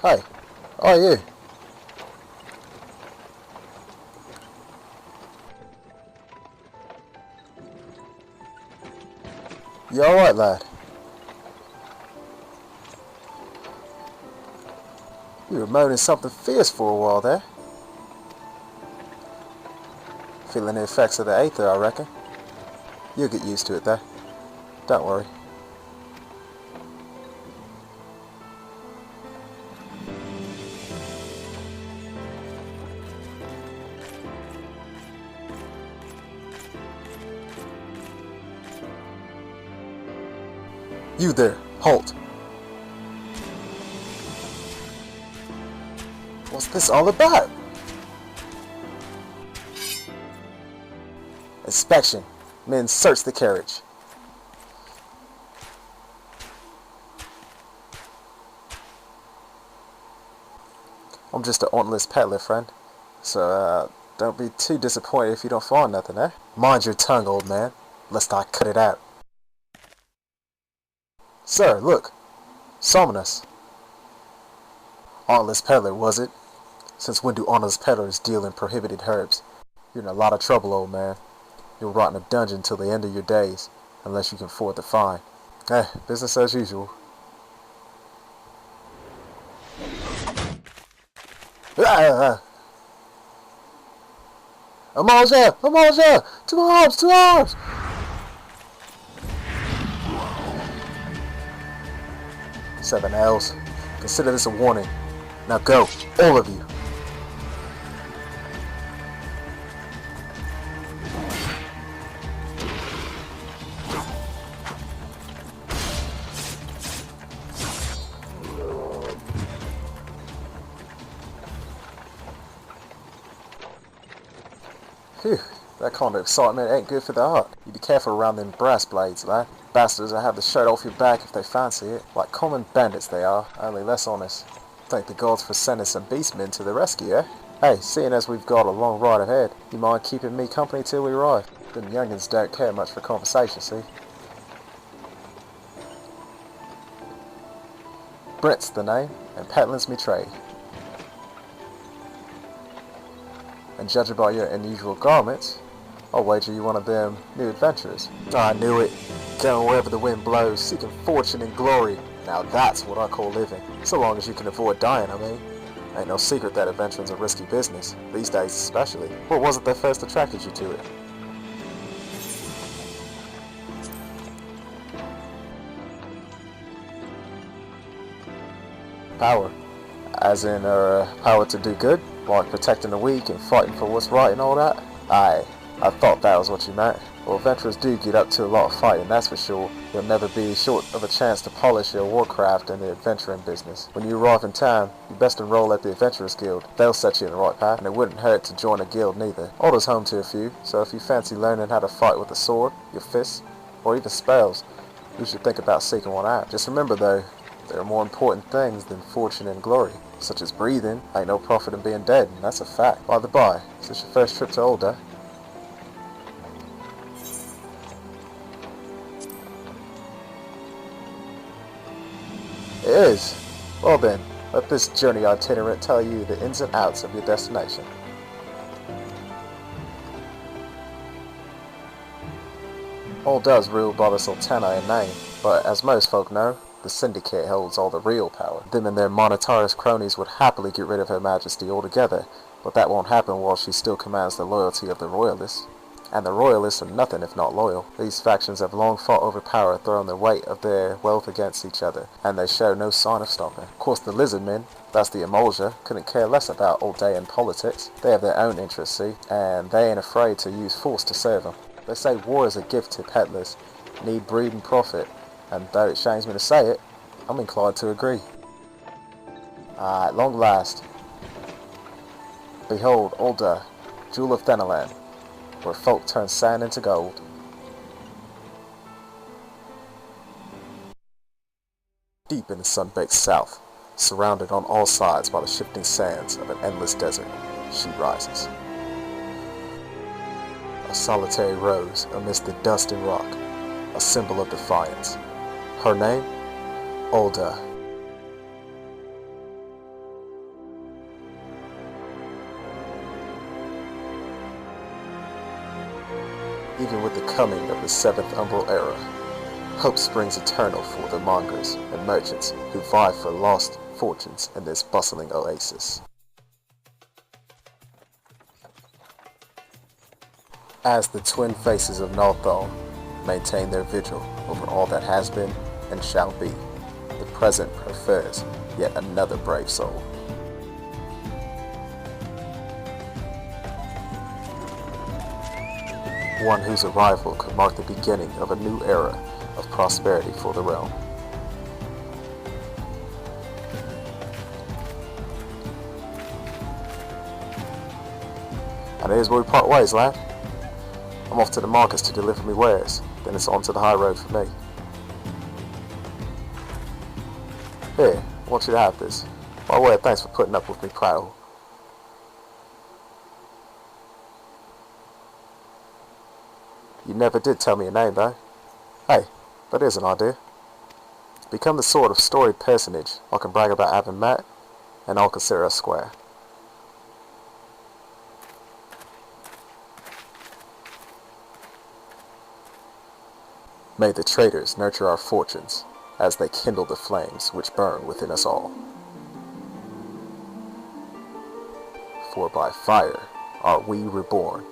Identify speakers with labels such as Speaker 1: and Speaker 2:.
Speaker 1: Hey, how are you? You alright, lad? You were moaning something fierce for a while there. Feeling the effects of the aether, I reckon. You'll get used to it, though. Don't worry. You there, halt! What's this all about? Inspection. Men, search the carriage. I'm just an armless peddler, friend. So, don't be too disappointed if you don't find nothing, eh? Mind your tongue, old man, lest I cut it out. Sir, look. Summonus. Armless peddler, was it? Since when do armless peddlers deal in prohibited herbs? You're in a lot of trouble, old man. You'll rot in a dungeon till the end of your days, unless you can afford the fine. Business as usual. Amaja! Amaja! To arms! To arms! Seven L's. Consider this a warning. Now go, all of you. Phew, that kind of excitement ain't good for the heart. You be careful around them brass blades, lad. Bastards will have the shirt off your back if they fancy it. Like common bandits they are, only less honest. Thank the gods for sending some beastmen to the rescue, eh? Hey, seeing as we've got a long ride ahead, you mind keeping me company till we arrive? Them youngins don't care much for conversation, see? Brent's the name, and peddling's me trade. And judging by your unusual garments, I'll wager you one of them new adventurers. I knew it. Going wherever the wind blows, seeking fortune and glory. Now that's what I call living. So long as you can avoid dying, I mean. Ain't no secret that adventuring's a risky business, these days especially. What was it that first attracted you to it? Power. As in, power to do good? Like protecting the weak and fighting for what's right and all that? Aye, I thought that was what you meant. Well, adventurers do get up to a lot of fighting, that's for sure. You'll never be short of a chance to polish your warcraft in the adventuring business. When you arrive in town, you best enroll at the Adventurers Guild. They'll set you in the right path, and it wouldn't hurt to join a guild neither. Ul'Duh's home to a few, so if you fancy learning how to fight with a sword, your fists, or even spells, you should think about seeking one out. Just remember though, there are more important things than fortune and glory, such as breathing. Ain't no profit in being dead, and that's a fact. By the by, is this your first trip to Ul'Duh? It is. Well then, let this journey itinerant tell you the ins and outs of your destination. Ul'Duh's ruled by the Sultana in name, but as most folk know, the Syndicate holds all the real power. Them and their monetarist cronies would happily get rid of Her Majesty altogether, but that won't happen while she still commands the loyalty of the Royalists. And the Royalists are nothing if not loyal. These factions have long fought over power, throwing the weight of their wealth against each other, and they show no sign of stopping. Of course the Lizardmen, that's the Modeljwhite, couldn't care less about Ul'Dah politics. They have their own interests, see, and they ain't afraid to use force to serve them. They say war is a gift to peddlers, need breed and profit, and though it shames me to say it, I'm inclined to agree. At long last, behold Ul'Duh, jewel of Thanalan, where folk turn sand into gold. Deep in the sun-baked south, surrounded on all sides by the shifting sands of an endless desert, she rises. A solitary rose amidst the dust and rock, a symbol of defiance. Her name? Ul'Duh. even with the coming of the seventh umbral era. Hope springs eternal for the mongers and merchants who vie for lost fortunes in this bustling oasis. As the twin faces of Ul'Duh maintain their vigil over all that has been and shall be, the present prefers yet another brave soul. One whose arrival could mark the beginning of a new era of prosperity for the realm. And here's where we part ways, lad. I'm off to the markets to deliver me wares, then it's on to the high road for me. Here, I want you to have this. By way of thanks for putting up with me prattle. You never did tell me your name, though. Hey, that is an idea. Become the sort of storied personage I can brag about having met, and I'll consider us square. May the traitors nurture our fortunes as they kindle the flames which burn within us all. For by fire are we reborn,